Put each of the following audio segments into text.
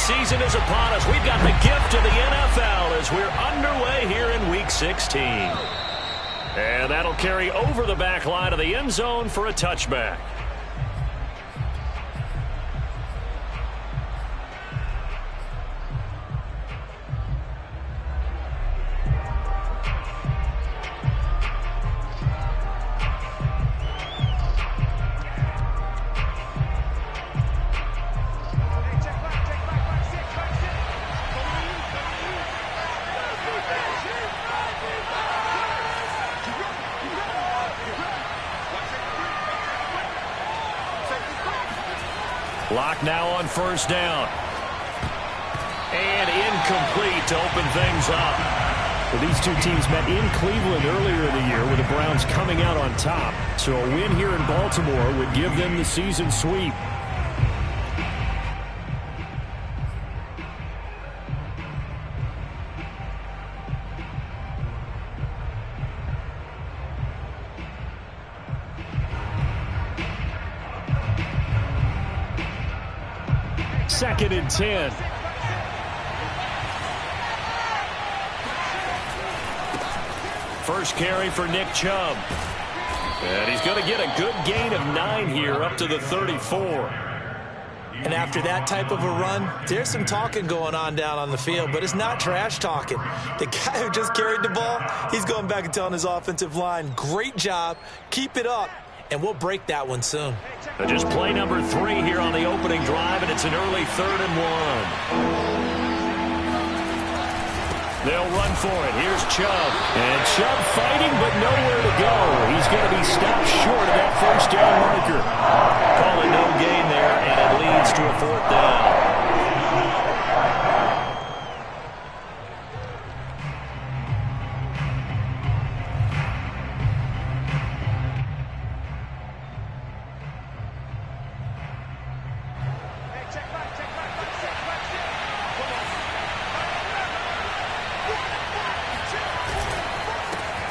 season is upon us. We've got the gift of the NFL as we're underway here in Week 16. And that'll carry over the back line of the end zone for a touchback. Lock now on first down. And incomplete to open things up. Well, these two teams met in Cleveland earlier in the year with the Browns coming out on top. So a win here in Baltimore would give them the season sweep. Second and 10. First carry for Nick Chubb. And he's going to get a good gain of 9 here up to the 34. And after that type of a run, there's some talking going on down on the field, but it's not trash talking. The guy who just carried the ball, he's going back and telling his offensive line, great job, keep it up, and we'll break that one soon. Just play number 3 here on the opening drive, and it's an early 3rd and 1. They'll run for it. Here's Chubb. And Chubb fighting, but nowhere to go. He's going to be stopped short of that first down marker. Calling no gain there, and it leads to a 4th down.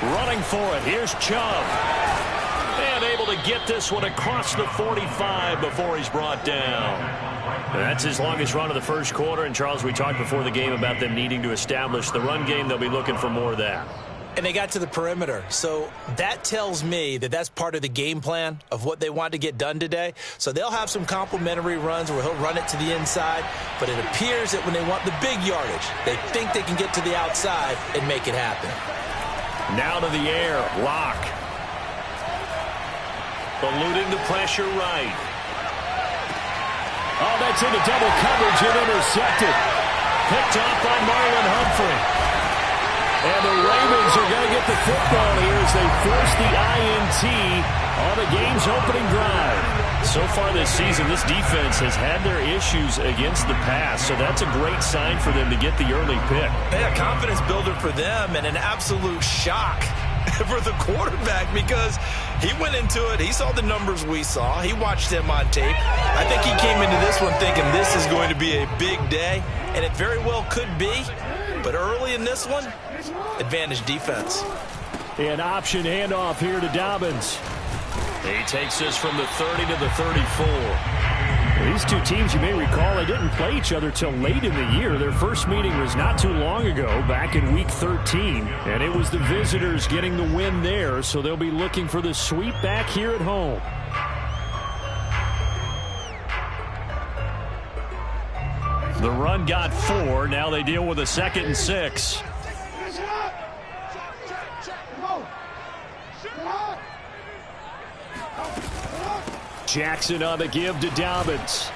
Running for it. Here's Chubb. And able to get this one across the 45 before he's brought down. That's his longest run of the first quarter. And, Charles, we talked before the game about them needing to establish the run game. They'll be looking for more of that. And they got to the perimeter. So that tells me that that's part of the game plan of what they want to get done today. So they'll have some complementary runs where he'll run it to the inside. But it appears that when they want the big yardage, they think they can get to the outside and make it happen. Now to the air. Lock. Eluding the pressure right. Oh, that's into double coverage and intercepted. Picked off by Marlon Humphrey. And the Ravens are going to get the football here as they force the INT on the game's opening drive. So far this season, this defense has had their issues against the pass, so that's a great sign for them to get the early pick. Yeah, confidence builder for them and an absolute shock for the quarterback because he went into it. He saw the numbers we saw. He watched them on tape. I think he came into this one thinking this is going to be a big day, and it very well could be. But early in this one, advantage defense. An option handoff here to Dobbins. He takes this from the 30 to the 34. These two teams, you may recall, they didn't play each other till late in the year. Their first meeting was not too long ago, back in Week 13. And it was the visitors getting the win there, so they'll be looking for the sweep back here at home. The run got 4. Now they deal with a 2nd and 6. Jackson on the give to Dobbins.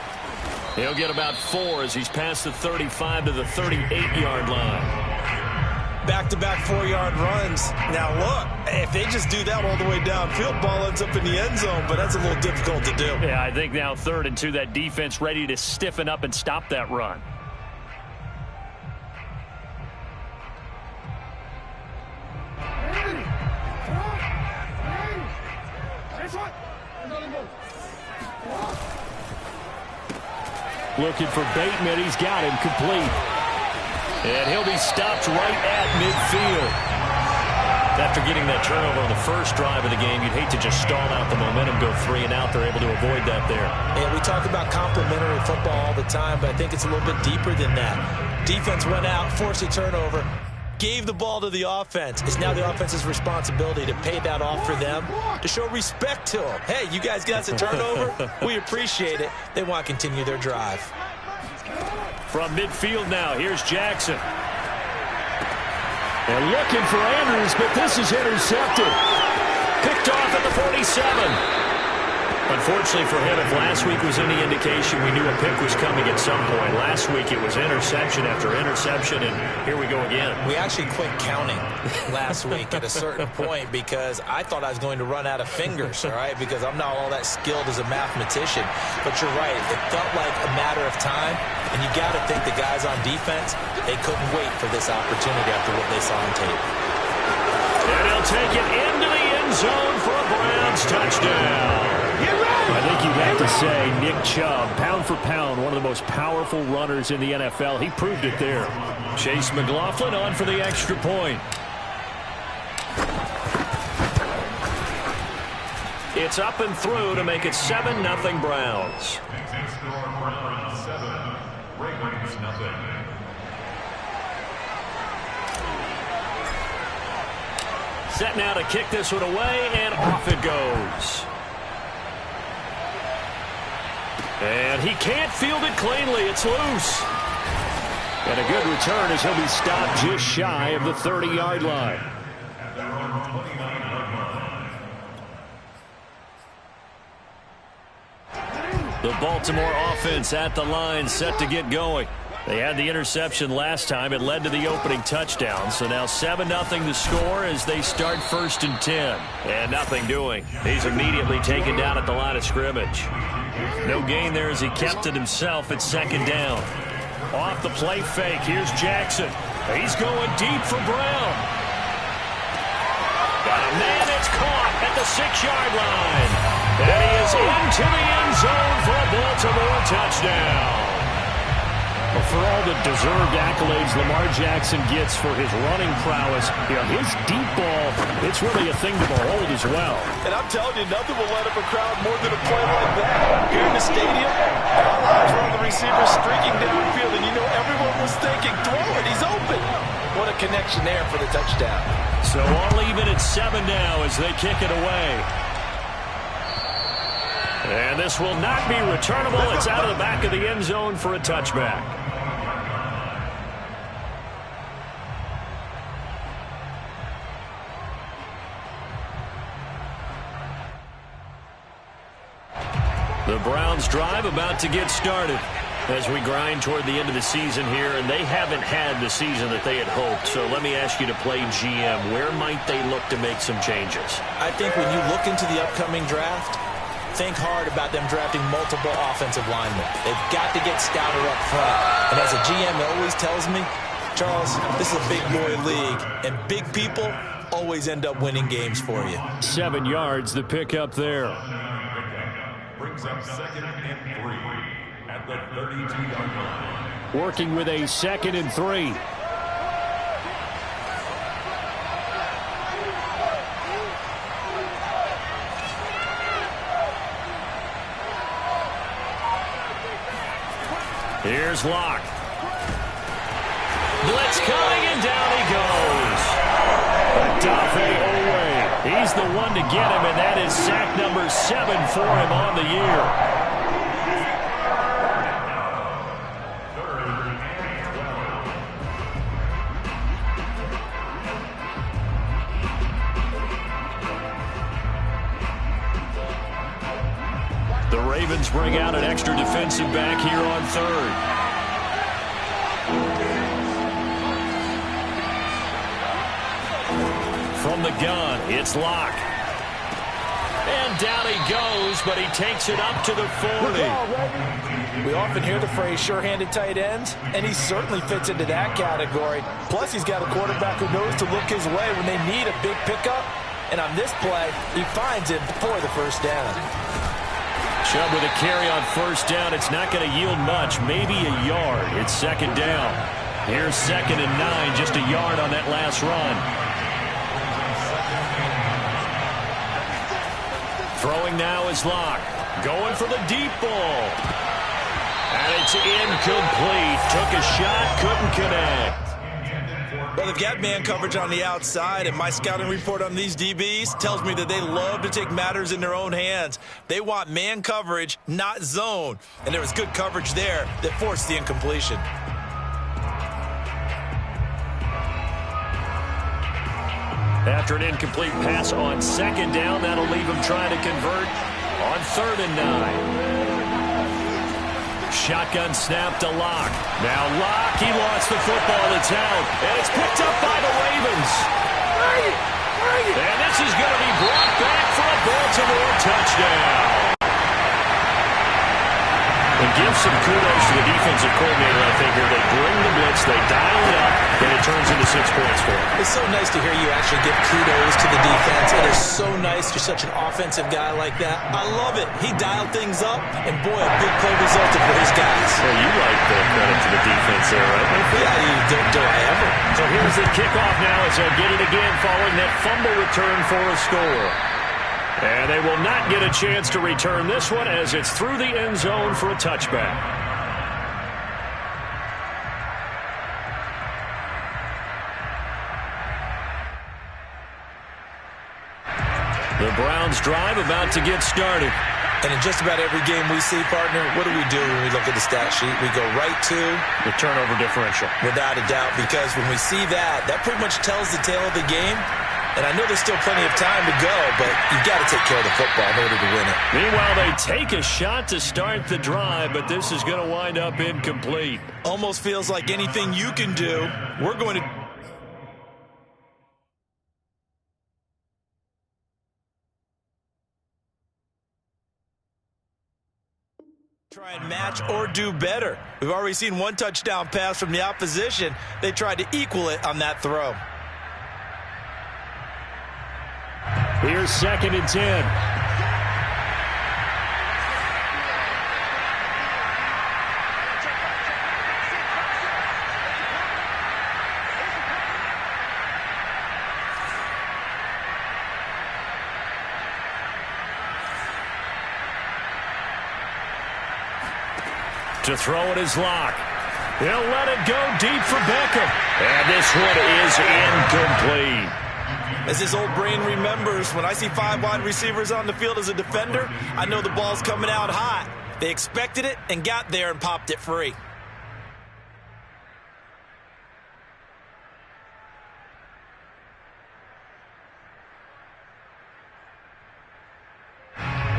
He'll get about 4 as he's past the 35 to the 38-yard line. Back-to-back 4-yard runs. Now, look, if they just do that all the way downfield, ball ends up in the end zone, but that's a little difficult to do. Yeah, I think now 3rd and 2, that defense ready to stiffen up and stop that run. Looking for Bateman. He's got him complete. And he'll be stopped right at midfield. After getting that turnover on the first drive of the game, you'd hate to just stall out the momentum, go 3 and out. They're able to avoid that there. And we talk about complementary football all the time, but I think it's a little bit deeper than that. Defense went out, forced a turnover, gave the ball to the offense. It's now the offense's responsibility to pay that off for them, to show respect to them. Hey, you guys got us a turnover? We appreciate it. They want to continue their drive. From midfield now, here's Jackson. They're looking for Andrews, but this is intercepted. Picked off at the 47. Unfortunately for him, if last week was any indication, we knew a pick was coming at some point. Last week it was interception after interception, and here we go again. We actually quit counting last week at a certain point because I thought I was going to run out of fingers, all right, because I'm not all that skilled as a mathematician. But you're right. It felt like a matter of time, and you got to think the guys on defense, they couldn't wait for this opportunity after what they saw on tape. And he'll take it into the end zone for a Browns touchdown. I think you'd have to say Nick Chubb, pound for pound, one of the most powerful runners in the NFL. He proved it there. Chase McLaughlin on for the extra point. It's up and through to make it 7-0 Browns. Set now to kick this one away, and off it goes. And he can't field it cleanly. It's loose. And a good return as he'll be stopped just shy of the 30-yard line. The Baltimore offense at the line, set to get going. They had the interception last time. It led to the opening touchdown. So now 7-0 to score as they start 1st and 10. And nothing doing. He's immediately taken down at the line of scrimmage. No gain there as he kept it himself at 2nd down. Off the play fake. Here's Jackson. He's going deep for Brown. And then it's caught at the 6-yard line. And he is into the end zone for a Baltimore touchdown. Well, for all the deserved accolades Lamar Jackson gets for his running prowess, his deep ball, it's really a thing to behold as well. And I'm telling you, nothing will light up a crowd more than a play like that. Here in the stadium, all eyes were on the receiver streaking downfield, and you know everyone was thinking, throw it, he's open. What a connection there for the touchdown. So all even at 7 now as they kick it away. And this will not be returnable. It's out of the back of the end zone for a touchback. The Browns drive about to get started as we grind toward the end of the season here, and they haven't had the season that they had hoped. So let me ask you to play GM. Where might they look to make some changes? I think when you look into the upcoming draft, think hard about them drafting multiple offensive linemen. They've got to get stouter up front. And as a GM, it always tells me, Charles, this is a big boy league, and big people always end up winning games for you. 7 yards, the pickup there. Brings up 2nd and 3 at the 32-yard line. Working with a 2nd and 3. Here's Locke. Blitz coming, and down he goes. Odafe Oweh. He's the one to get him, and that is sack number 7 for him on the year. The Ravens bring out an extra defensive back here on 3rd. From the gun, it's Locke. And down he goes, but he takes it up to the 40. We often hear the phrase sure-handed tight ends, and he certainly fits into that category. Plus, he's got a quarterback who knows to look his way when they need a big pickup. And on this play, he finds him for the 1st down. Chubb with a carry on 1st down. It's not going to yield much, maybe a yard. It's 2nd down. Here's 2nd and 9, just a yard on that last run. Throwing now is Locke. Going for the deep ball. And it's incomplete. Took a shot, couldn't connect. Well, they've got man coverage on the outside, and my scouting report on these DBs tells me that they love to take matters in their own hands. They want man coverage, not zone. And there was good coverage there that forced the incompletion. After an incomplete pass on second down, that'll leave him trying to convert on 3rd and 9. Shotgun snap to Locke. Now Locke, he lost the football. It's out, and it's picked up by the Ravens. And this is going to be brought back for a Baltimore touchdown. And give some kudos to the defensive coordinator, I think, here. They bring the blitz, they dial it up, and it turns into 6 points for them. It's so nice to hear you actually give kudos to the defense. It is so nice. You're such an offensive guy like that. I love it. He dialed things up, and boy, a big play resulted for his guys. Well, you like the credit to the defense there, right? Yeah, do I ever? So here's the kickoff now as they'll get it again following that fumble return for a score. And they will not get a chance to return this one as it's through the end zone for a touchback. The Browns drive about to get started. And in just about every game we see, partner, what do we do when we look at the stat sheet? We go right to the turnover differential. Without a doubt, because when we see that, that pretty much tells the tale of the game. And I know there's still plenty of time to go, but you've got to take care of the football in order to win it. Meanwhile, they take a shot to start the drive, but this is going to wind up incomplete. Almost feels like anything you can do, we're going to... try and match or do better. We've already seen one touchdown pass from the opposition. They tried to equal it on that throw. Here's 2nd and 10. To throw it is Locke. He'll let it go deep for Beckham. And this one is incomplete. As his old brain remembers, when I see 5 wide receivers on the field as a defender, I know the ball's coming out hot. They expected it and got there and popped it free.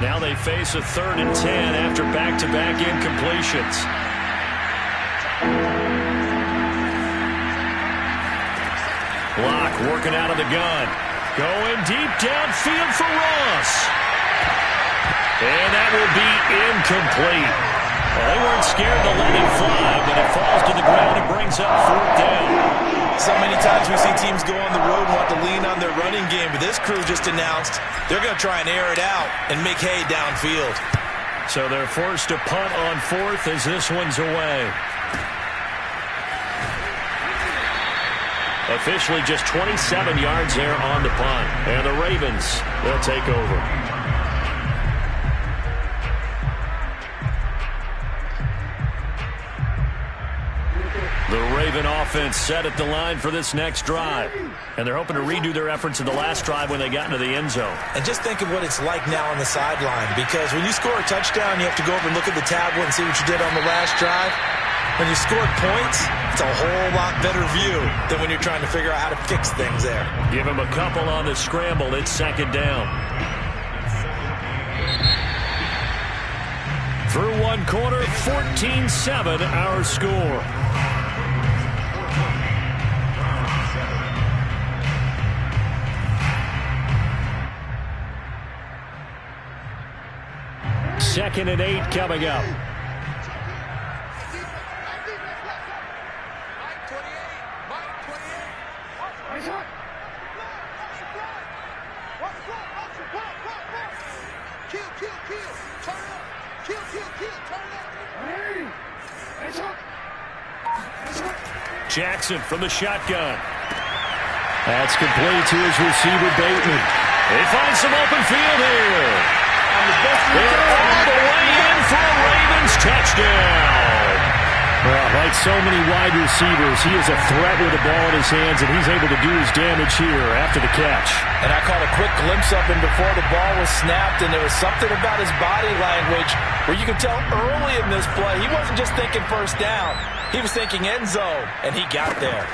Now they face a 3rd and 10 after back-to-back incompletions. Locke working out of the gun. Going deep downfield for Ross. And that will be incomplete. Well, they weren't scared to let him fly, but it falls to the ground and brings up 4th down. So many times we see teams go on the road and want to lean on their running game, but this crew just announced they're going to try and air it out and make hay downfield. So they're forced to punt on 4th as this one's away. Officially just 27 yards there on the punt. And the Ravens, they'll take over. The Raven offense set at the line for this next drive. And they're hoping to redo their efforts in the last drive when they got into the end zone. And just think of what it's like now on the sideline. Because when you score a touchdown, you have to go over and look at the tablet and see what you did on the last drive. When you scored points, it's a whole lot better view than when you're trying to figure out how to fix things there. Give him a couple on the scramble. It's 2nd down. Through one quarter, 14-7 our score. Second and 8 coming up. Jackson from the shotgun. That's complete to his receiver, Bateman. They find some open field here. Like so many wide receivers, he is a threat with the ball in his hands, and he's able to do his damage here after the catch. And I caught a quick glimpse of him before the ball was snapped, and there was something about his body language where you could tell early in this play he wasn't just thinking first down. He was thinking end zone, and he got there.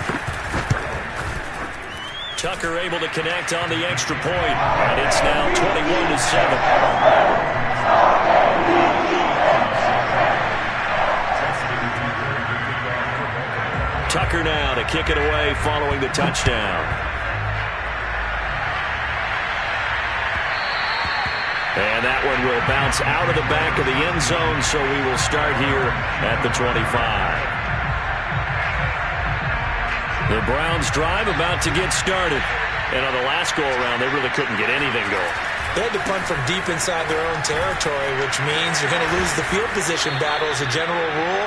Tucker able to connect on the extra point, and it's now 21-7. Tucker now to kick it away following the touchdown. And that one will bounce out of the back of the end zone, so we will start here at the 25. The Browns drive about to get started. And on the last go-around, they really couldn't get anything going. They had to punt from deep inside their own territory, which means you're going to lose the field position battle as a general rule.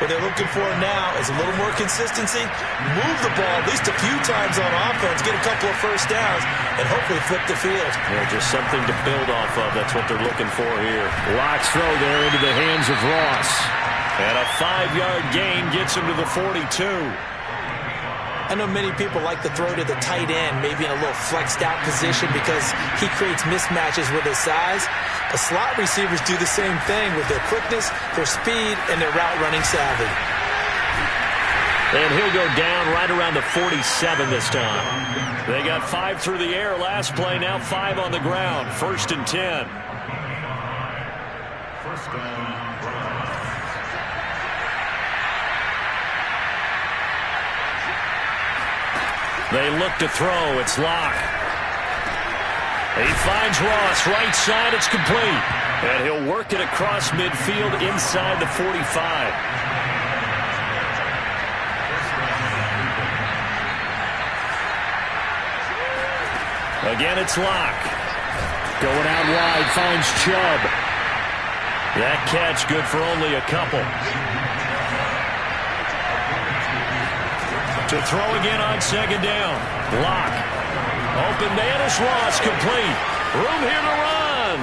What they're looking for now is a little more consistency, move the ball at least a few times on offense, get a couple of first downs, and hopefully flip the field. Yeah, just something to build off of. That's what they're looking for here. Locke's throw there into the hands of Ross. And a 5-yard gain gets him to the 42. I know many people like to throw to the tight end, maybe in a little flexed out position because he creates mismatches with his size. But slot receivers do the same thing with their quickness, their speed, and their route running savvy. And he'll go down right around the 47 this time. They got 5 through the air last play, now 5 on the ground. 1st and 10. First down. They look to throw. It's Locke. He finds Ross. Right side. It's complete. And he'll work it across midfield inside the 45. Again, it's Locke. Going out wide. Finds Chubb. That catch good for only a couple. To throw again on 2nd down. Locke. Open man is Ross, complete. Room here to run.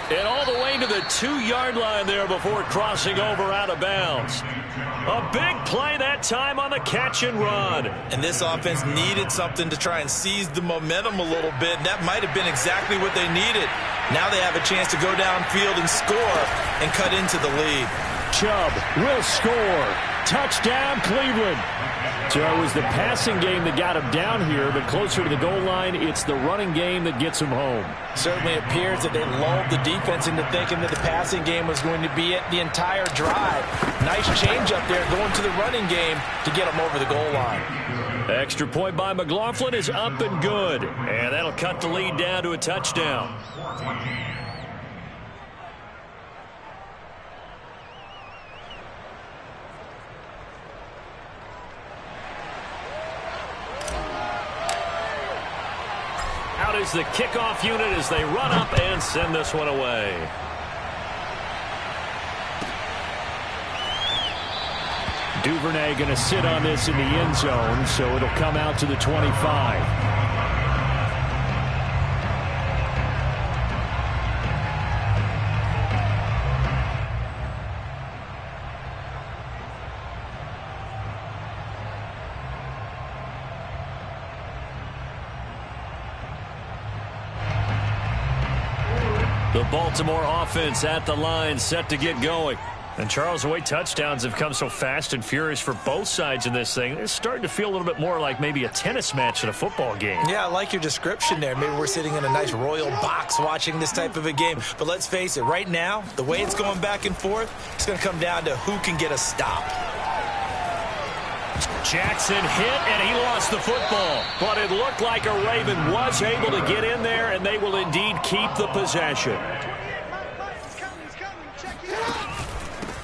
And all the way to the 2-yard line there before crossing over out of bounds. A big play that time on the catch and run. And this offense needed something to try and seize the momentum a little bit. And that might have been exactly what they needed. Now they have a chance to go downfield and score and cut into the lead. Chubb will score. Touchdown, Cleveland. So it was the passing game that got him down here, but closer to the goal line, it's the running game that gets him home. Certainly appears that they lulled the defense into thinking that the passing game was going to be it the entire drive. Nice change up there going to the running game to get them over the goal line. Extra point by McLaughlin is up and good. And that'll cut the lead down to a touchdown. Out is the kickoff unit as they run up and send this one away. Duvernay going to sit on this in the end zone, so it'll come out to the 25. The Baltimore offense at the line, set to get going. And, Charles, the way touchdowns have come so fast and furious for both sides in this thing, it's starting to feel a little bit more like maybe a tennis match in a football game. Yeah, I like your description there. Maybe we're sitting in a nice royal box watching this type of a game. But let's face it, right now, the way it's going back and forth, it's going to come down to who can get a stop. Jackson hit, and he lost the football. But it looked like a Raven was able to get in there, and they will indeed keep the possession.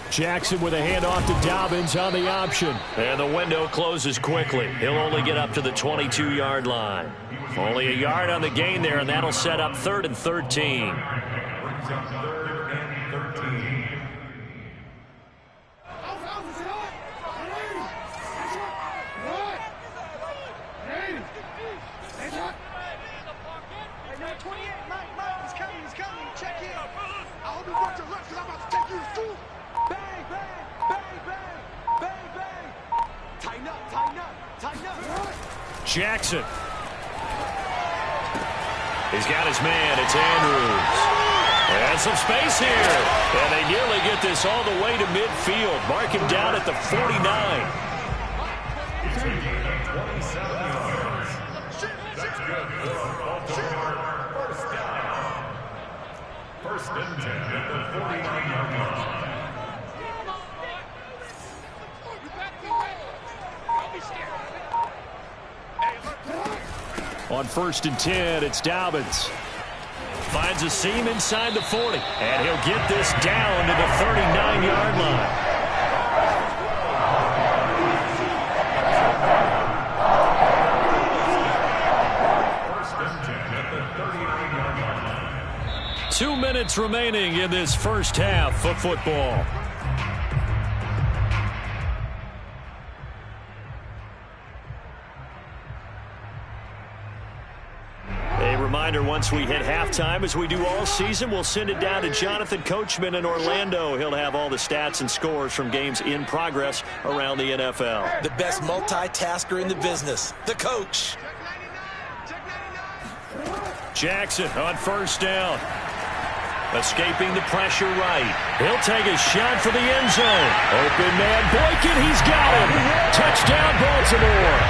Jackson with a handoff to Dobbins on the option. And the window closes quickly. He'll only get up to the 22-yard line. Only a yard on the gain there, and that'll set up 3rd and 13. Brings up 3rd and 13. Check in. I hope you watch your left because I'm about to take you to school. Bang, bang, bang, bang. Jackson. He's got his man. It's Andrews. And some space here. And they nearly get this all the way to midfield. Mark him down at the 49. First and 10 at the 49-yard line. On 1st and 10, it's Dobbins. Finds a seam inside the 40. And he'll get this down to the 39-yard line. First and 10 at the 39-yard line. 2 minutes remaining in this first half of football. Once we hit halftime, as we do all season, we'll send it down to Jonathan Coachman in Orlando. He'll have all the stats and scores from games in progress around the NFL. The best multitasker in the business, the coach. Jackson on 1st down. Escaping the pressure right. He'll take a shot for the end zone. Open man, Boykin, he's got him. Touchdown, Baltimore.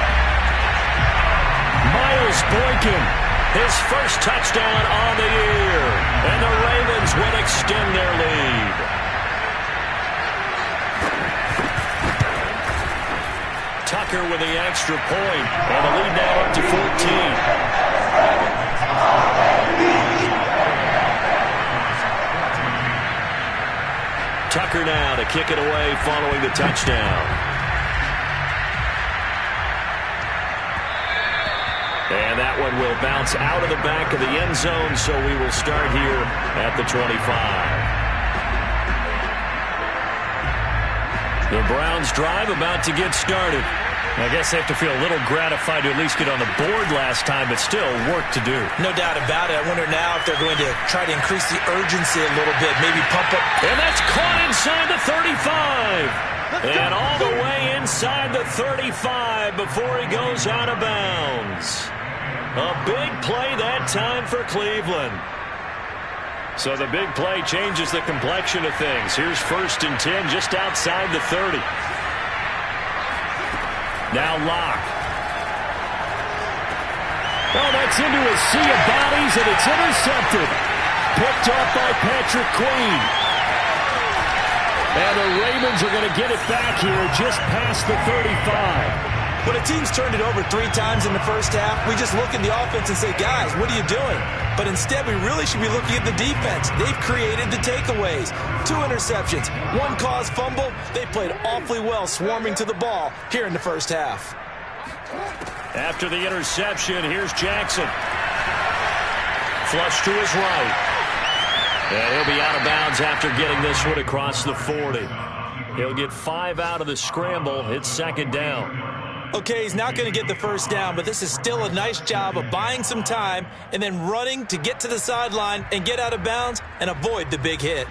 Miles Boykin. His first touchdown on the year. And the Ravens will extend their lead. Tucker with the extra point. And the lead now up to 14. Tucker now to kick it away following the touchdown. And that one will bounce out of the back of the end zone, so we will start here at the 25. The Browns drive about to get started. I guess they have to feel a little gratified to at least get on the board last time, but still work to do. No doubt about it. I wonder now if they're going to try to increase the urgency a little bit, maybe pump up. And that's caught inside the 35. And all the way inside the 35 before he goes out of bounds. A big play that time for Cleveland. So the big play changes the complexion of things. Here's 1st and 10 just outside the 30. Now Locke. Oh, that's into a sea of bodies, and it's intercepted. Picked off by Patrick Queen. And the Ravens are going to get it back here just past the 35. When a team's turned it over 3 times in the first half, we just look at the offense and say, guys, what are you doing? But instead, we really should be looking at the defense. They've created the takeaways. 2 interceptions, 1 caused fumble. They played awfully well swarming to the ball here in the first half. After the interception, here's Jackson. Flush to his right. And he'll be out of bounds after getting this one across the 40. He'll get 5 out of the scramble. It's 2nd down. Okay, he's not going to get the first down, but this is still a nice job of buying some time and then running to get to the sideline and get out of bounds and avoid the big hit.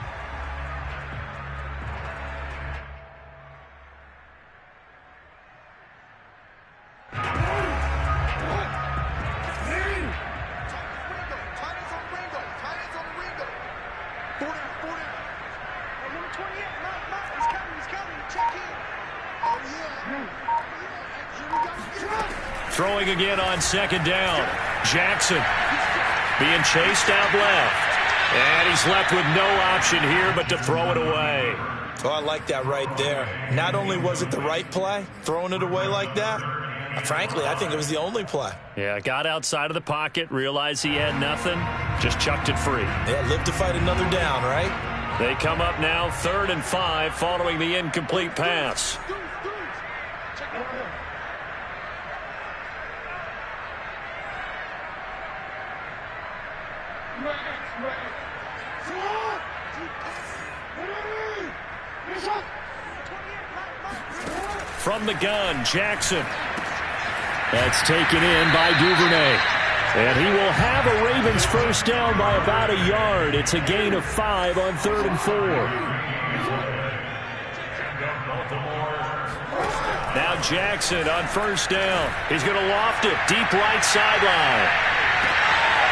Throwing again on 2nd down. Jackson being chased out left. And he's left with no option here but to throw it away. Oh, I like that right there. Not only was it the right play, throwing it away like that, frankly, I think it was the only play. Yeah, got outside of the pocket, realized he had nothing, just chucked it free. Yeah, live to fight another down, right? They come up now 3rd and 5 following the incomplete pass. From the gun, Jackson. That's taken in by Duvernay. And he will have a Ravens first down by about a yard. It's a gain of 5 on 3rd and 4. Now Jackson on first down. He's going to loft it deep right sideline.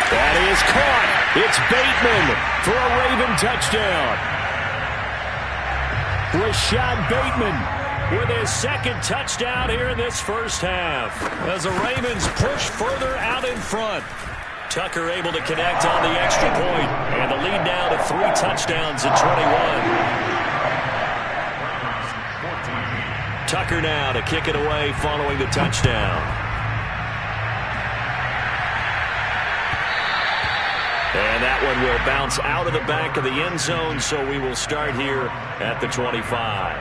That is caught. It's Bateman for a Raven touchdown. Rashad Bateman with his second touchdown here in this first half. As the Ravens push further out in front. Tucker able to connect on the extra point. And the lead now to 3 touchdowns at 21. Tucker now to kick it away following the touchdown. And that one will bounce out of the back of the end zone, so we will start here at the 25.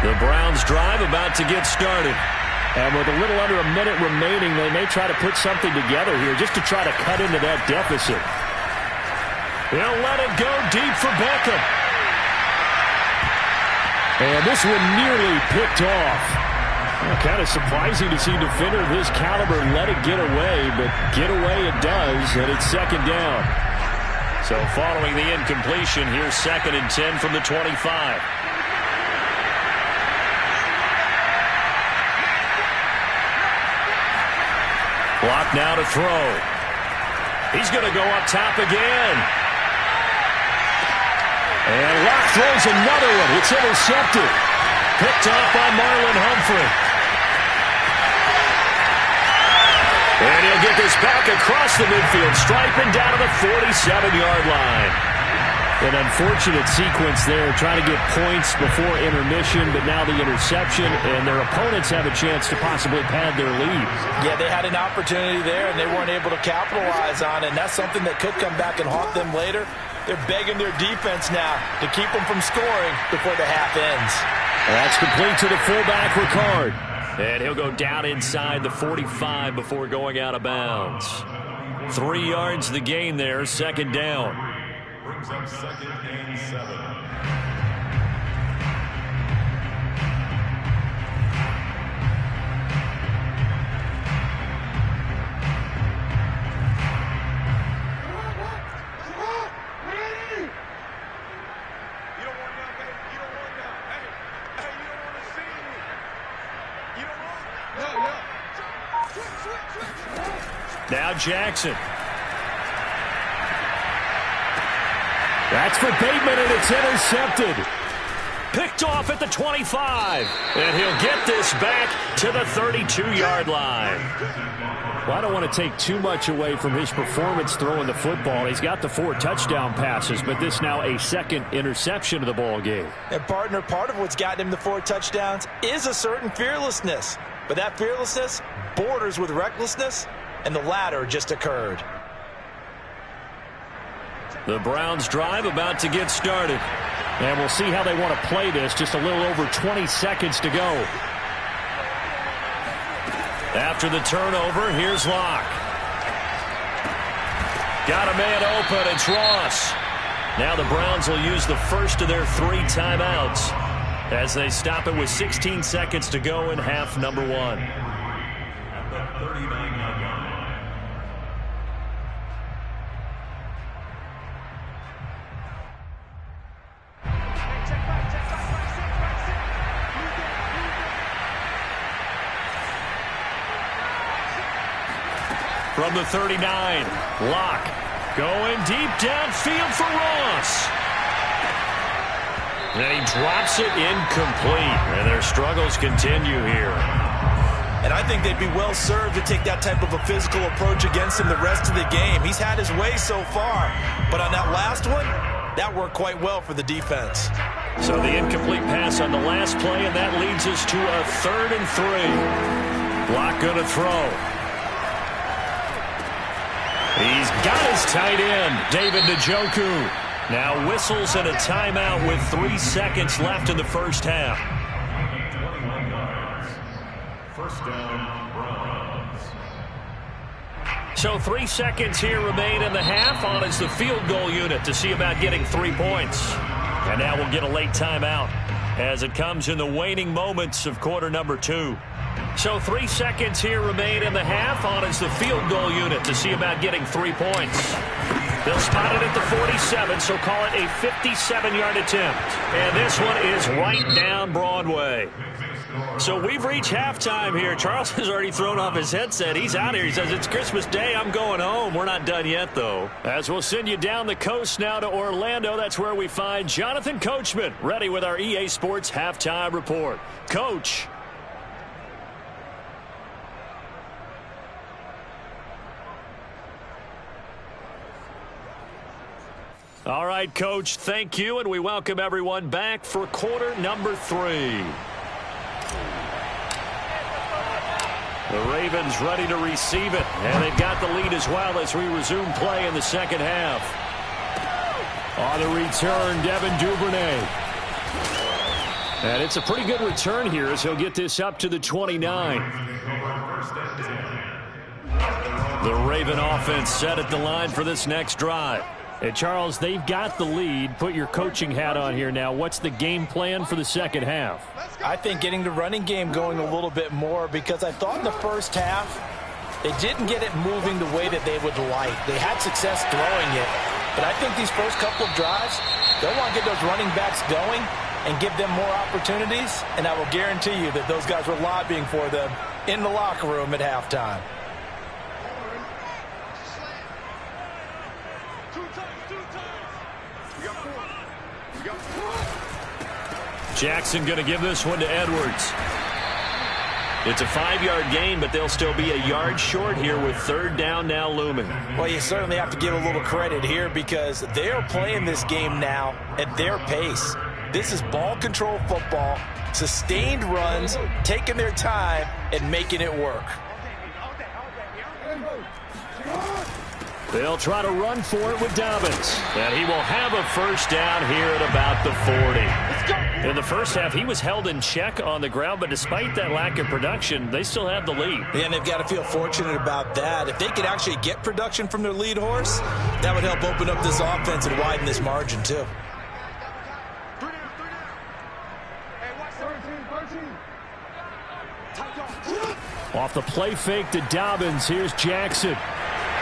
The Browns drive about to get started. And with a little under a minute remaining, they may try to put something together here just to try to cut into that deficit. They'll let it go deep for Beckham. And this one nearly picked off. Well, kind of surprising to see a defender of his caliber let it get away, but get away it does, and it's second down. So following the incompletion, here's 2nd and 10 from the 25. Block now to throw. He's going to go up top again. And Locke throws another one. It's intercepted. Picked off by Marlon Humphrey. And he'll get this back across the midfield stripe and down to the 47-yard line. An unfortunate sequence there, trying to get points before intermission, but now the interception, and their opponents have a chance to possibly pad their lead. Yeah, they had an opportunity there, and they weren't able to capitalize on it, and that's something that could come back and haunt them later. They're begging their defense now to keep them from scoring before the half ends. That's complete to the fullback, Ricard. And he'll go down inside the 45 before going out of bounds. 3 yards the gain there, second down. Brings up 2nd and 7. Now Jackson. That's for Bateman, and it's intercepted. Picked off at the 25. And he'll get this back to the 32-yard line. Well, I don't want to take too much away from his performance throwing the football. He's got the 4 touchdown passes, but this now a second interception of the ball game. And, partner, part of what's gotten him the 4 touchdowns is a certain fearlessness. But that fearlessness borders with recklessness, and the latter just occurred. The Browns drive about to get started. And we'll see how they want to play this. Just a little over 20 seconds to go. After the turnover, here's Locke. Got a man open. It's Ross. Now the Browns will use the first of their 3 timeouts as they stop it with 16 seconds to go in half number 1. At the 39-yard line. From the 39, Locke going deep downfield for Ross. And he drops it incomplete. And their struggles continue here. And I think they'd be well served to take that type of a physical approach against him the rest of the game. He's had his way so far. But on that last one, that worked quite well for the defense. So the incomplete pass on the last play, and that leads us to a 3rd and 3. Locke going to throw. He's got his tight end, David Njoku. Now whistles and a timeout with 3 seconds left in the first half. 21 yards. First down, Browns. So 3 seconds here remain in the half. On is the field goal unit to see about getting 3 points. And now we'll get a late timeout as it comes in the waning moments of quarter number 2. So 3 seconds here remain in the half. On is the field goal unit to see about getting 3 points. They'll spot it at the 47, so call it a 57-yard attempt. And this one is right down Broadway. So we've reached halftime here. Charles has already thrown off his headset. He's out here. He says, it's Christmas Day. I'm going home. We're not done yet, though. As we'll send you down the coast now to Orlando, that's where we find Jonathan Coachman, ready with our EA Sports Halftime Report. Coach. All right, Coach, thank you, and we welcome everyone back for quarter number 3. The Ravens ready to receive it, and they've got the lead as well as we resume play in the second half. On the return, Devin Duvernay. And it's a pretty good return here as he'll get this up to the 29. The Raven offense set at the line for this next drive. And Charles, they've got the lead. Put your coaching hat on here now. What's the game plan for the second half? I think getting the running game going a little bit more, because I thought in the first half they didn't get it moving the way that they would like. They had success throwing it, but I think these first couple of drives, they'll want to get those running backs going and give them more opportunities, and I will guarantee you that those guys were lobbying for them in the locker room at halftime. Jackson going to give this one to Edwards. It's a 5-yard gain, but they'll still be a yard short here with third down now looming. Well, you certainly have to give a little credit here because they are playing this game now at their pace. This is ball control football, sustained runs, taking their time and making it work. They'll try to run for it with Dobbins. And he will have a first down here at about the 40. In the first half, he was held in check on the ground, but despite that lack of production, they still have the lead. Yeah, and they've got to feel fortunate about that. If they could actually get production from their lead horse, that would help open up this offense and widen this margin too. Off the play fake to Dobbins, here's Jackson.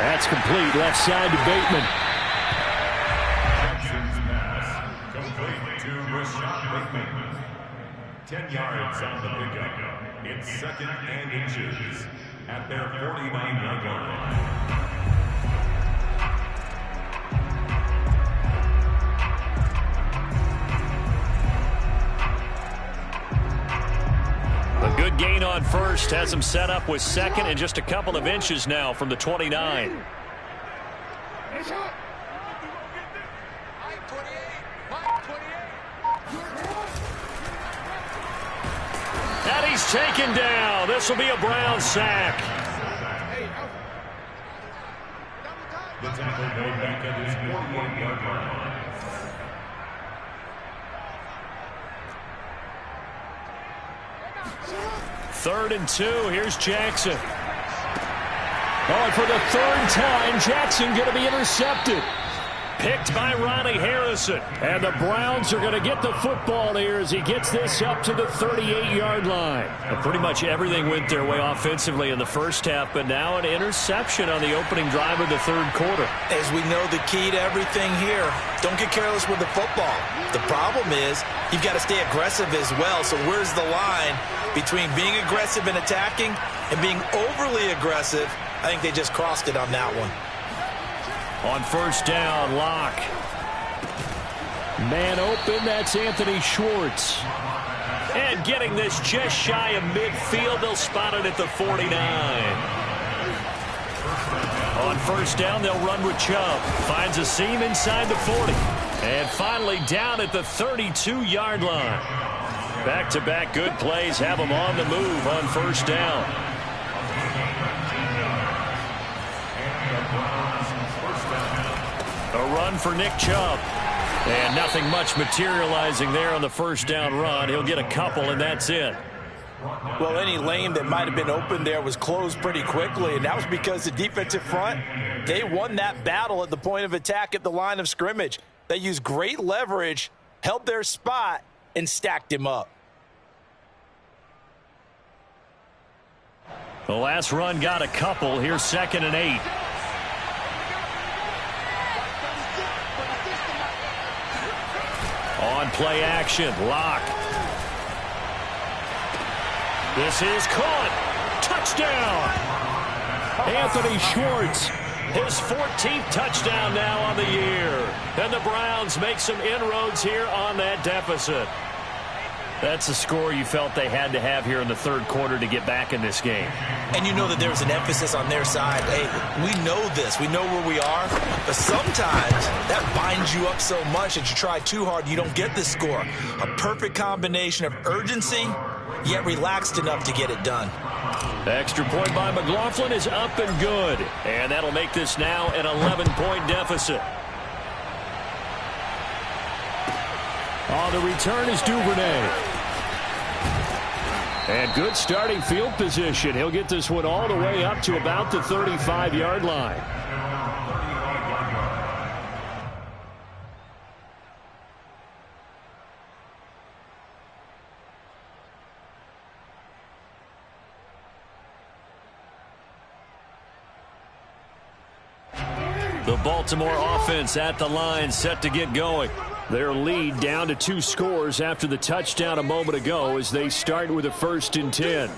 That's complete, left side to Bateman. Jackson's pass complete to Rashad Bateman. 10 yards on the pickup. It's second and inches at their 49-yard line. A good gain on first has him set up with second and just a couple of inches now from the 29. And he's taken down. This will be a Brown sack. The tackle made back at his 48-yard line. Third and 2. Here's Jackson. Oh, and for the third time, Jackson going to be intercepted. Picked by Ronnie Harrison. And the Browns are going to get the football here as he gets this up to the 38-yard line. Well, pretty much everything went their way offensively in the first half, but now an interception on the opening drive of the third quarter. As we know, the key to everything here, don't get careless with the football. The problem is you've got to stay aggressive as well. So where's the line between being aggressive and attacking and being overly aggressive? I think they just crossed it on that one. On first down, Locke. Man open, that's Anthony Schwartz. And getting this just shy of midfield, they'll spot it at the 49. On first down, they'll run with Chubb. Finds a seam inside the 40. And finally down at the 32-yard line. Back-to-back good plays have them on the move on first down. A run for Nick Chubb. And nothing much materializing there on the first down run. He'll get a couple, and that's it. Well, any lane that might have been open there was closed pretty quickly, and that was because the defensive front, they won that battle at the point of attack at the line of scrimmage. They used great leverage, held their spot, and stacked him up. The last run got a couple. Here's 2nd and 8. On play action, Locke. This is caught. Touchdown. Anthony Schwartz. His 14th touchdown now on the year. And the Browns make some inroads here on that deficit. That's a score you felt they had to have here in the third quarter to get back in this game. And you know that there's an emphasis on their side. Hey, we know this. We know where we are. But sometimes that binds you up so much that you try too hard, you don't get the score. A perfect combination of urgency, yet relaxed enough to get it done. The extra point by McLaughlin is up and good. And that'll make this now an 11-point deficit. On the return is Duvernay. And good starting field position. He'll get this one all the way up to about the 35-yard line. The Baltimore offense at the line, set to get going. Their lead down to 2 scores after the touchdown a moment ago as they start with a 1st and 10.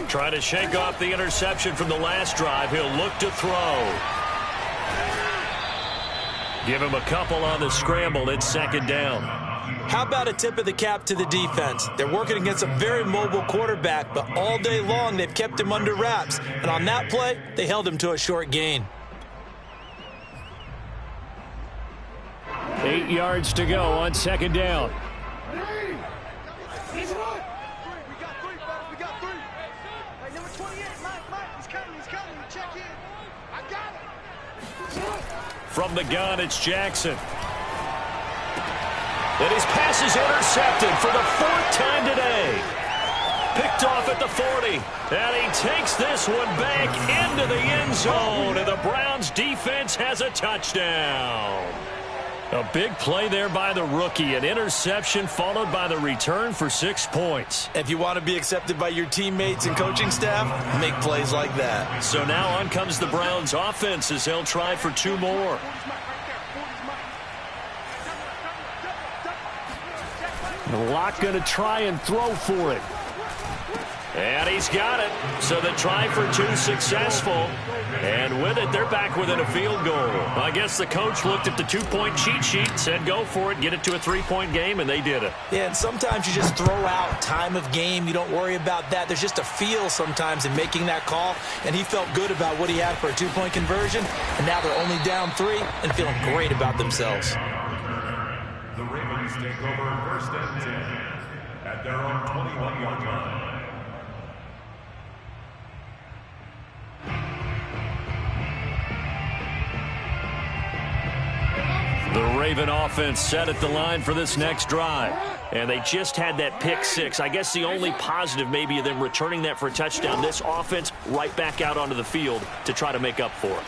Trying to shake off the interception from the last drive. He'll look to throw. Give him a couple on the scramble. It's 2nd down. How about a tip of the cap to the defense? They're working against a very mobile quarterback, but all day long they've kept him under wraps. And on that play, they held him to a short gain. 8 yards to go on 2nd down. From the gun, it's Jackson. And his pass is intercepted for the 4th time today. Picked off at the 40. And he takes this one back into the end zone. And the Browns defense has a touchdown. A big play there by the rookie. An interception followed by the return for 6 points. If you want to be accepted by your teammates and coaching staff, make plays like that. So now on comes the Browns offense as they'll try for 2 more. Locke going to try and throw for it. And he's got it. So the try for 2 successful. And with it, they're back within a field goal. I guess the coach looked at the 2-point cheat sheet, said go for it, get it to a 3-point game, and they did it. Yeah, and sometimes you just throw out time of game. You don't worry about that. There's just a feel sometimes in making that call. And he felt good about what he had for a 2-point conversion. And now they're only down 3 and feeling great about themselves. The Ravens take over 1st and 10 at their own 21-yard line. The Raven offense set at the line for this next drive. And they just had that pick 6. I guess the only positive maybe of them returning that for a touchdown. This offense right back out onto the field to try to make up for it.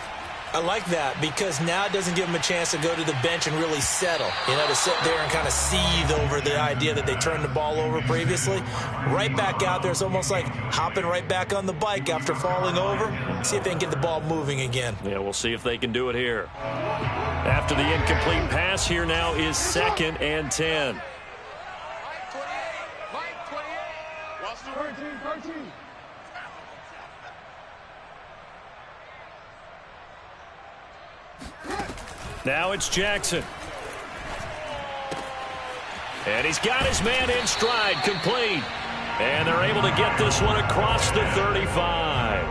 I like that because now it doesn't give them a chance to go to the bench and really settle. You know, to sit there and kind of seethe over the idea that they turned the ball over previously. Right back out there, it's almost like hopping right back on the bike after falling over. See if they can get the ball moving again. Yeah, we'll see if they can do it here. After the incomplete pass, here now is 2nd and 10. Now it's Jackson. And he's got his man in stride, complete. And they're able to get this one across the 35.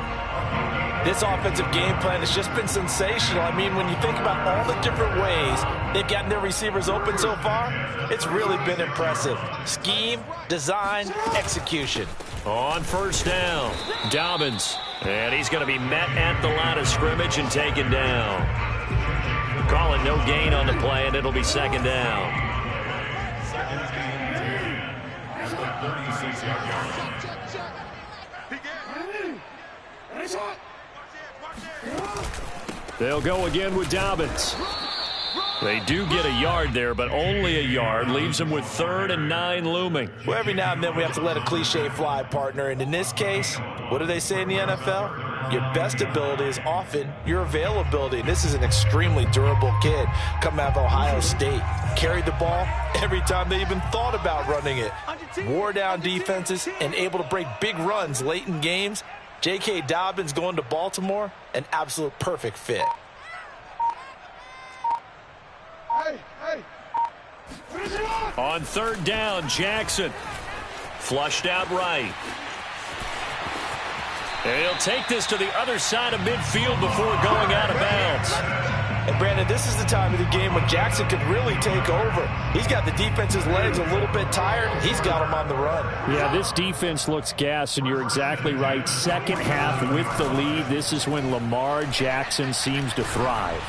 This offensive game plan has just been sensational. I mean, when you think about all the different ways they've gotten their receivers open so far, it's really been impressive. Scheme, design, execution. On 1st down, Dobbins. And he's going to be met at the line of scrimmage and taken down. Call it no gain on the play, and it'll be 2nd down. They'll go again with Dobbins. They do get a yard there, but only a yard. Leaves them with 3rd and 9 looming. Well, every now and then we have to let a cliche fly, partner. And in this case, what do they say in the NFL? your best ability is often your availability. This is an extremely durable kid coming out of Ohio State. Carried the ball every time they even thought about running it. Wore down defenses and able to break big runs late in games. J.K. Dobbins going to Baltimore, an absolute perfect fit. On third down, Jackson. Flushed out right. And he'll take this to the other side of midfield before going out of bounds. And Brandon, this is the time of the game when Jackson can really take over. He's got the defense's legs a little bit tired. He's got them on the run. Yeah, this defense looks gassed, and you're exactly right. Second half with the lead, this is when Lamar Jackson seems to thrive.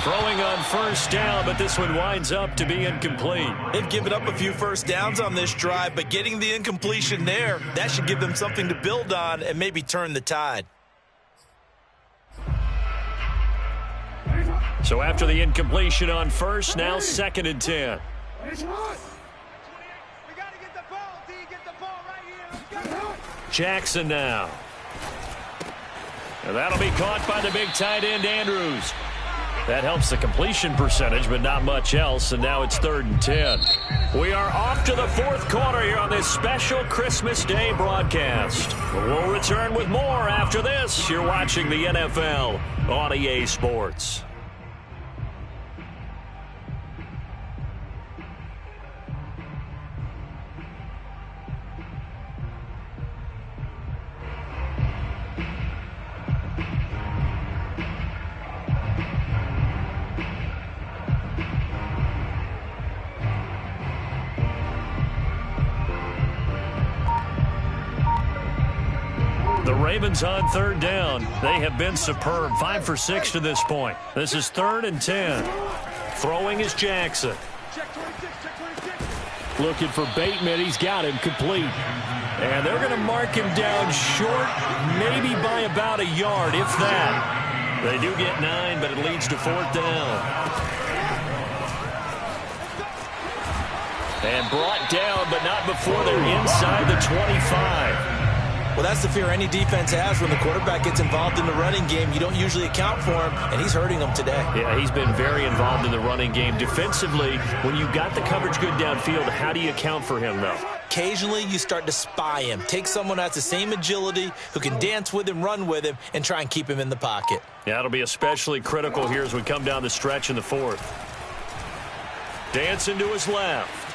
Throwing on first down, but this one winds up to be incomplete. They've given up a few first downs on this drive, but getting the incompletion there, that should give them something to build on and maybe turn the tide. So after the incompletion on first, now 2nd and 10. Jackson now. And that'll be caught by the big tight end, Andrews. That helps the completion percentage, but not much else, and now it's 3rd and 10. We are off to the 4th quarter here on this special Christmas Day broadcast. We'll return with more after this. You're watching the NFL on EA Sports. The Ravens on 3rd down. They have been superb. 5 for 6 to this point. This is 3rd and 10. Throwing is Jackson. Looking for Bateman. He's got him complete. And they're going to mark him down short, maybe by about a yard, if that. They do get 9, but it leads to 4th down. And brought down, but not before they're inside the 25. Well, that's the fear any defense has when the quarterback gets involved in the running game. You don't usually account for him, and he's hurting them today. Yeah, he's been very involved in the running game. Defensively, when you've got the coverage good downfield, how do you account for him, though? Occasionally, you start to spy him. Take someone who has the same agility, who can dance with him, run with him, and try and keep him in the pocket. Yeah, it'll be especially critical here as we come down the stretch in the 4th. Dancing to his left.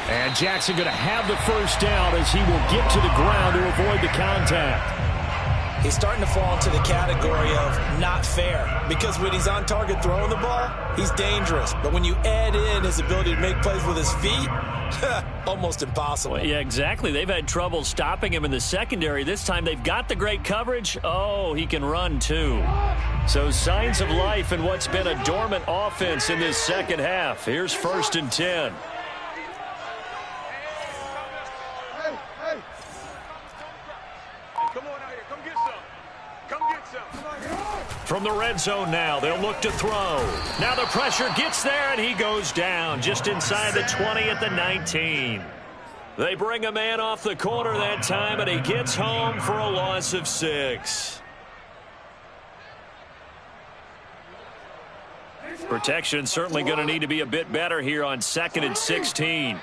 And Jackson going to have the first down as he will get to the ground to avoid the contact. He's starting to fall into the category of not fair, because when he's on target throwing the ball, he's dangerous. But when you add in his ability to make plays with his feet, almost impossible. Well, yeah, exactly. They've had trouble stopping him in the secondary. This time they've got the great coverage. Oh, he can run too. So signs of life in what's been a dormant offense in this second half. Here's 1st and 10. From the red zone now, they'll look to throw. Now the pressure gets there, and he goes down just inside the 20 at the 19. They bring a man off the corner that time, and he gets home for a loss of 6. Protection certainly going to need to be a bit better here on 2nd and 16.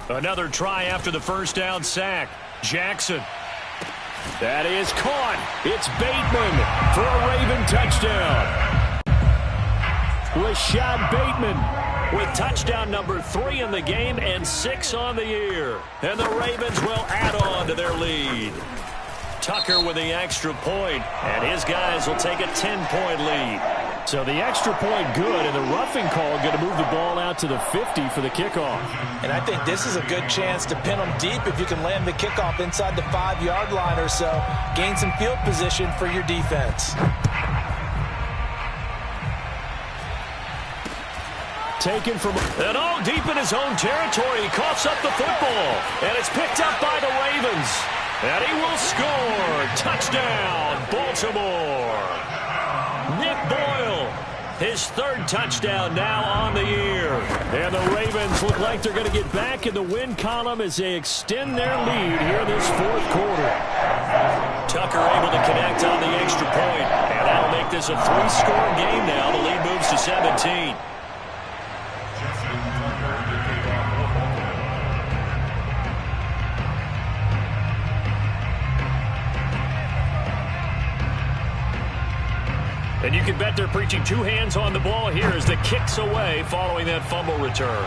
Another try after the first down sack. Jackson. That is caught. It's Bateman for a Raven touchdown. Rashad Bateman with touchdown number 3 in the game and 6 on the year. And the Ravens will add on to their lead. Tucker with the extra point, and his guys will take a 10-point lead. So the extra point good, and the roughing call going to move the ball out to the 50 for the kickoff. And I think this is a good chance to pin them deep if you can land the kickoff inside the 5-yard line or so. Gain some field position for your defense. Taken from... And all deep in his own territory, he coughs up the football. And it's picked up by the Ravens. And he will score. Touchdown, Baltimore. Nick Boyle His third touchdown now on the year. And the Ravens look like they're going to get back in the win column as they extend their lead here in this fourth quarter. Tucker able to connect on the extra point. And that'll make this a 3-score game now. The lead moves to 17. And you can bet they're preaching 2 hands on the ball here as the kick's away following that fumble return.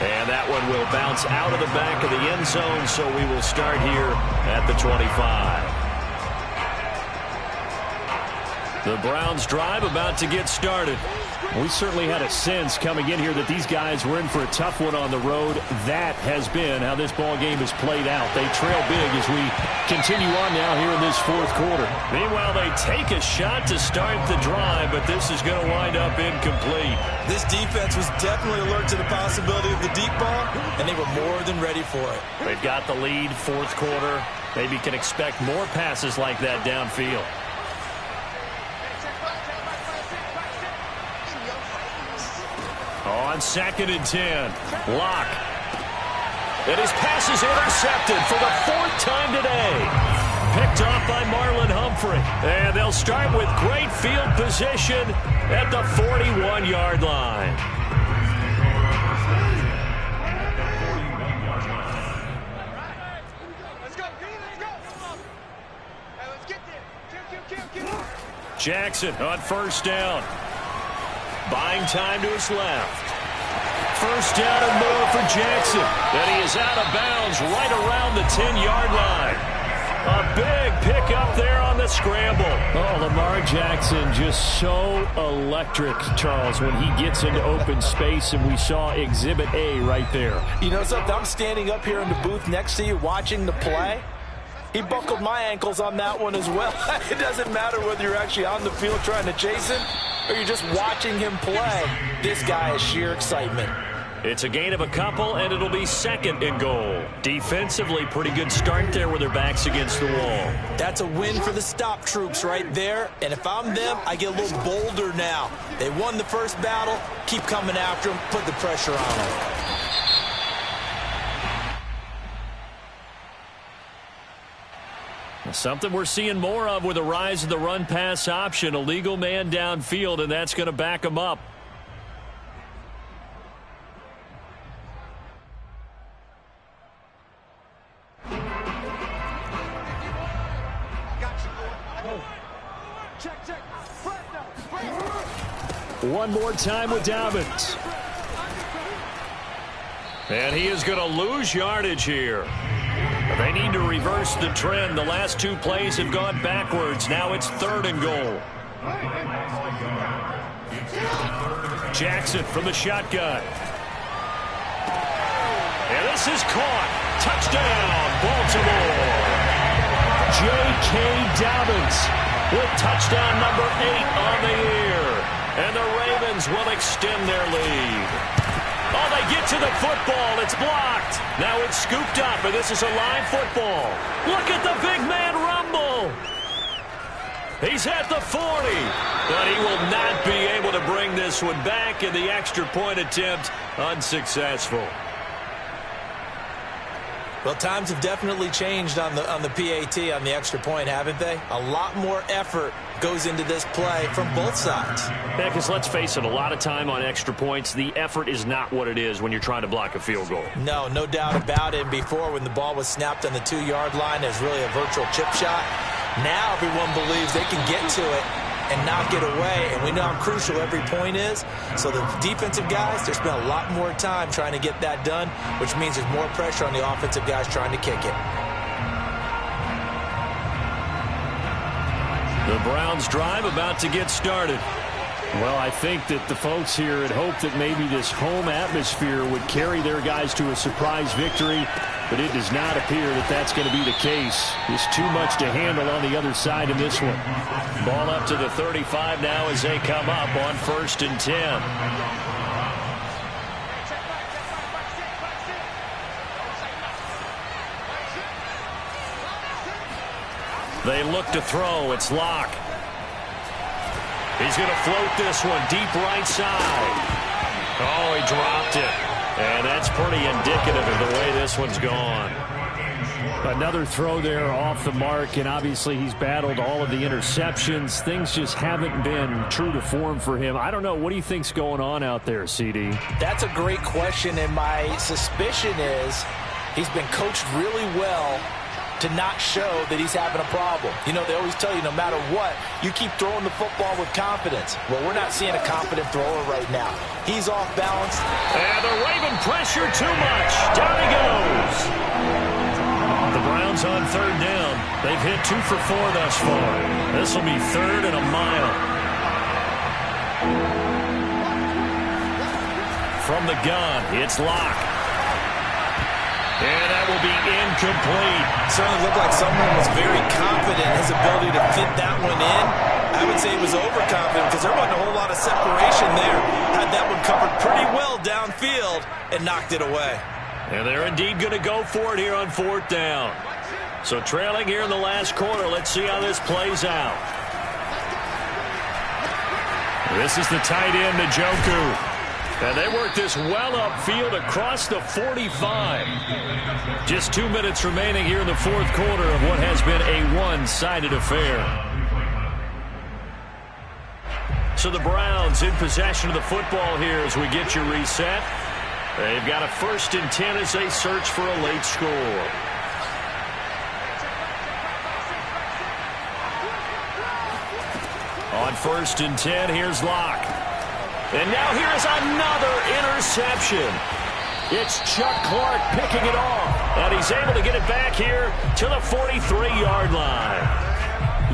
And that one will bounce out of the back of the end zone, so we will start here at the 25. The Browns drive about to get started. We certainly had a sense coming in here that these guys were in for a tough one on the road. That has been how this ball game has played out. They trail big as we continue on now here in this fourth quarter. Meanwhile, they take a shot to start the drive, but this is going to wind up incomplete. This defense was definitely alert to the possibility of the deep ball, and they were more than ready for it. They've got the lead, fourth quarter. Maybe can expect more passes like that downfield. On 2nd and 10, Locke. And his pass is intercepted for the 4th time today. Picked off by Marlon Humphrey. And they'll start with great field position at the 41-yard line. Jackson on 1st down. Buying time to his left. 1st down and more for Jackson. And he is out of bounds right around the 10-yard line. A big pickup there on the scramble. Oh, Lamar Jackson just so electric, Charles, when he gets into open space, and we saw Exhibit A right there. You know something? I'm standing up here in the booth next to you watching the play. He buckled my ankles on that one as well. It doesn't matter whether you're actually on the field trying to chase him or you're just watching him play. This guy is sheer excitement. It's a gain of a couple, and it'll be 2nd and goal. Defensively, pretty good start there with their backs against the wall. That's a win for the stop troops right there. And if I'm them, I get a little bolder now. They won the first battle. Keep coming after them. Put the pressure on them. Something we're seeing more of with the rise of the run-pass option. A legal man downfield, and that's going to back him up. One more time with Dobbins. And he is going to lose yardage here. They need to reverse the trend. The last 2 plays have gone backwards. Now it's 3rd and goal. Jackson from the shotgun. And this is caught. Touchdown, Baltimore. J.K. Dobbins with touchdown number 8 on the year. And the Ravens will extend their lead. Oh, they get to the football. It's blocked. Now it's scooped up, and this is a live football. Look at the big man rumble. He's at the 40, but he will not be able to bring this one back, and the extra point attempt unsuccessful. Well, times have definitely changed on the PAT, on the extra point, haven't they? A lot more effort goes into this play from both sides. Yeah, because let's face it, a lot of time on extra points, the effort is not what it is when you're trying to block a field goal. No doubt about it. And before, when the ball was snapped on the 2-yard line, it was really a virtual chip shot. Now everyone believes they can get to it and knock it away, and we know how crucial every point is. So the defensive guys, they spend a lot more time trying to get that done, which means there's more pressure on the offensive guys trying to kick it. The Browns drive about to get started. Well, I think that the folks here had hoped that maybe this home atmosphere would carry their guys to a surprise victory, but it does not appear that that's going to be the case. There's too much to handle on the other side in this one. Ball up to the 35 now as they come up on 1st and 10. They look to throw. It's Locke. He's going to float this one deep right side. Oh, he dropped it. And that's pretty indicative of the way this one's gone. Another throw there off the mark, and obviously he's battled all of the interceptions. Things just haven't been true to form for him. I don't know. What do you think's going on out there, CD? That's a great question, and my suspicion is he's been coached really well to not show that he's having a problem. You know, they always tell you no matter what, you keep throwing the football with confidence. Well, we're not seeing a confident thrower right now. He's off balance. And the Raven pressure too much. Down he goes. The Browns on third down. They've hit 2 for 4 thus far. This will be 3rd and a mile. From the gun, it's Locke. And that will be incomplete. Certainly looked like someone was very confident in his ability to fit that one in. I would say he was overconfident because there wasn't a whole lot of separation there. Had that one covered pretty well downfield and knocked it away. And they're indeed going to go for it here on 4th down. So trailing here in the last quarter. Let's see how this plays out. This is the tight end, Njoku. And they work this well upfield across the 45. Just 2 minutes remaining here in the 4th quarter of what has been a one-sided affair. So the Browns in possession of the football here as we get you reset. They've got a 1st and 10 as they search for a late score. On 1st and 10, here's Locke. And now here's another interception. It's Chuck Clark picking it off. And he's able to get it back here to the 43-yard line.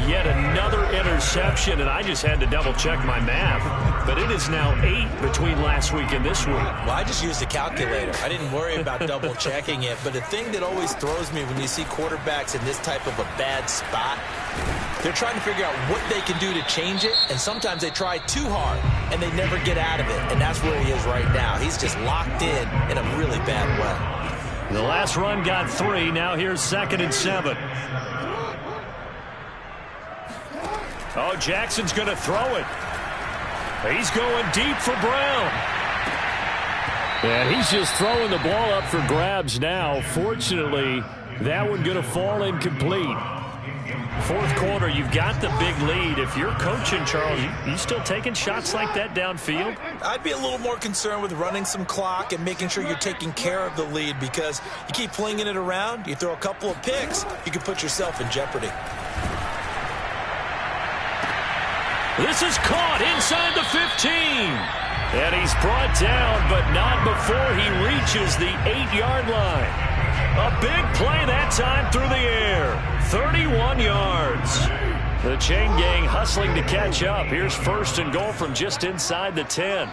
Yet another interception, and I just had to double-check my math. But it is now 8 between last week and this week. Well, I just used a calculator. I didn't worry about double-checking it. But the thing that always throws me when you see quarterbacks in this type of a bad spot, they're trying to figure out what they can do to change it, and sometimes they try too hard, and they never get out of it. And that's where he is right now. He's just locked in a really bad way. The last run got 3. Now here's 2nd and 7. Oh, Jackson's going to throw it. He's going deep for Brown. And he's just throwing the ball up for grabs now. Fortunately, that one going to fall incomplete. 4th quarter, you've got the big lead. If you're coaching, Charles, you still taking shots like that downfield? I'd be a little more concerned with running some clock and making sure you're taking care of the lead, because you keep flinging it around, you throw a couple of picks, you can put yourself in jeopardy. This is caught inside the 15. And he's brought down, but not before he reaches the 8-yard line. A big play that time through the air. 31 yards. The chain gang hustling to catch up. Here's 1st and goal from just inside the 10.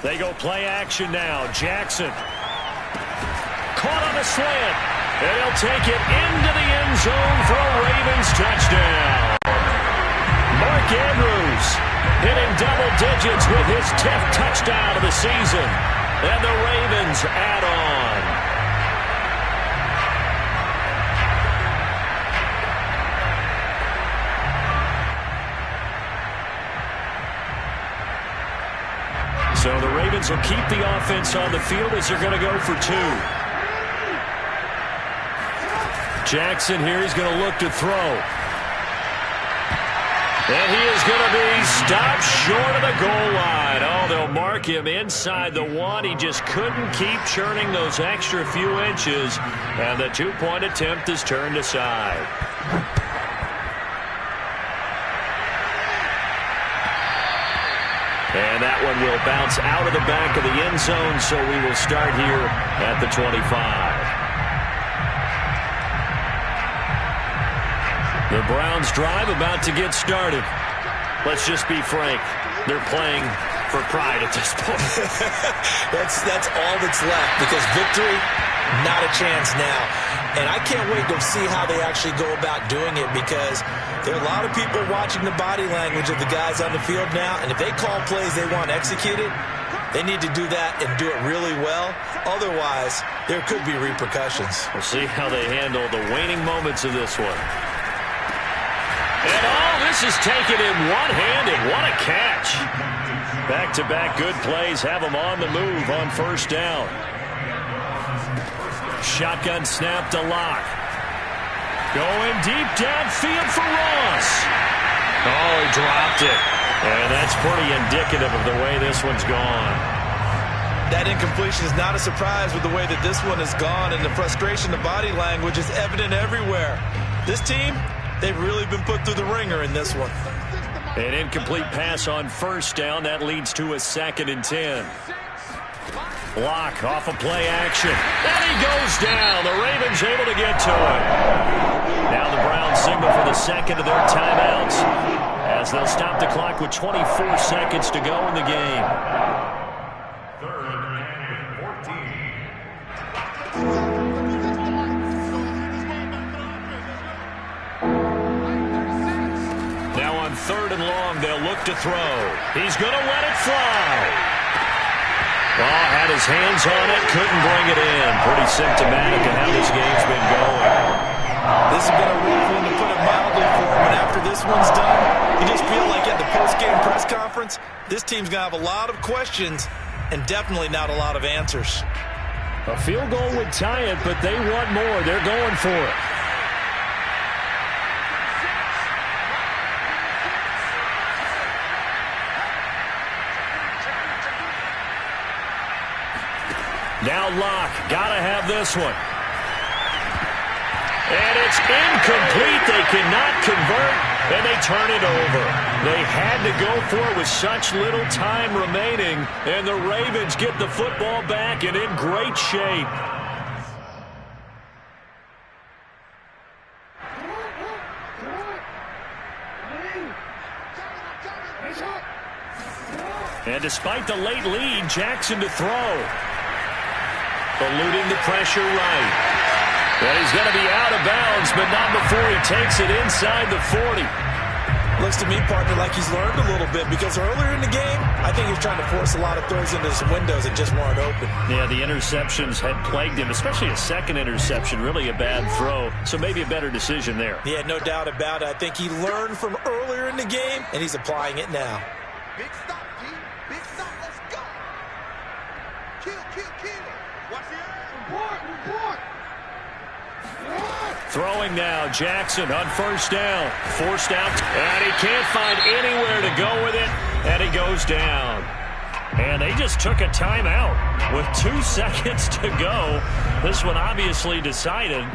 They go play action now. Jackson. Caught on a slant. And he'll take it into the end zone for a Ravens touchdown. Mark Andrews hitting double digits with his 10th touchdown of the season. And the Ravens add on. So the Ravens will keep the offense on the field as they're going to go for 2. Jackson here, he's going to look to throw. And he is going to be stopped short of the goal line. Oh, they'll mark him inside the 1. He just couldn't keep churning those extra few inches. And the 2-point attempt is turned aside. And that one will bounce out of the back of the end zone, so we will start here at the 25. The Browns drive about to get started. Let's just be frank. They're playing for pride at this point. That's all that's left, because victory, not a chance now. And I can't wait to see how they actually go about doing it, because there are a lot of people watching the body language of the guys on the field now, and if they call plays they want executed, they need to do that and do it really well. Otherwise, there could be repercussions. We'll see how they handle the waning moments of this one. And all this is taken in one hand, and what a catch. Back-to-back good plays have him on the move on first down. Shotgun snap to Locke. Going deep downfield for Ross. Oh, he dropped it. And that's pretty indicative of the way this one's gone. That incompletion is not a surprise with the way that this one has gone, and the frustration, the body language is evident everywhere. This team, they've really been put through the ringer in this one. An incomplete pass on first down. That leads to a 2nd and 10. Locke off a play action. And he goes down. The Ravens able to get to him. Now the Browns signal for the second of their timeouts as they'll stop the clock with 24 seconds to go in the game. 3rd and 14. Now on 3rd and long, they'll look to throw. He's going to let it fly. Oh, had his hands on it, couldn't bring it in. Pretty symptomatic of how this game's been going. This has been a rough one, to put it mildly, for him. And after this one's done, you just feel like at the post-game press conference, this team's going to have a lot of questions and definitely not a lot of answers. A field goal would tie it, but they want more. They're going for it. Now Locke, gotta have this one. And it's incomplete. They cannot convert, and they turn it over. They had to go for it with such little time remaining, and the Ravens get the football back and in great shape. And despite the late lead, Jackson to throw. Eluding the pressure right. And he's going to be out of bounds, but not before he takes it inside the 40. Looks to me, partner, like he's learned a little bit, because earlier in the game, I think he was trying to force a lot of throws into some windows that just weren't open. Yeah, the interceptions had plagued him, especially a second interception, really a bad throw. So maybe a better decision there. Yeah, no doubt about it. I think he learned from earlier in the game, and he's applying it now. Big stop, G. Big stop. Let's go. Kill. Watch the air. Report. Throwing now, Jackson on first down. Forced out, and he can't find anywhere to go with it, and he goes down. And they just took a timeout with 2 seconds to go. This one obviously decided.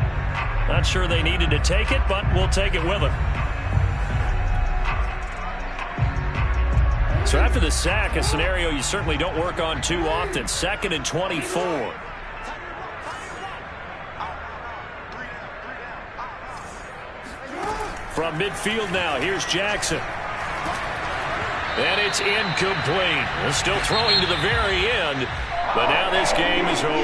Not sure they needed to take it, but we'll take it with them. So after the sack, a scenario you certainly don't work on too often. 2nd and 24. From midfield now, here's Jackson. And it's incomplete. They're still throwing to the very end, but now this game is over.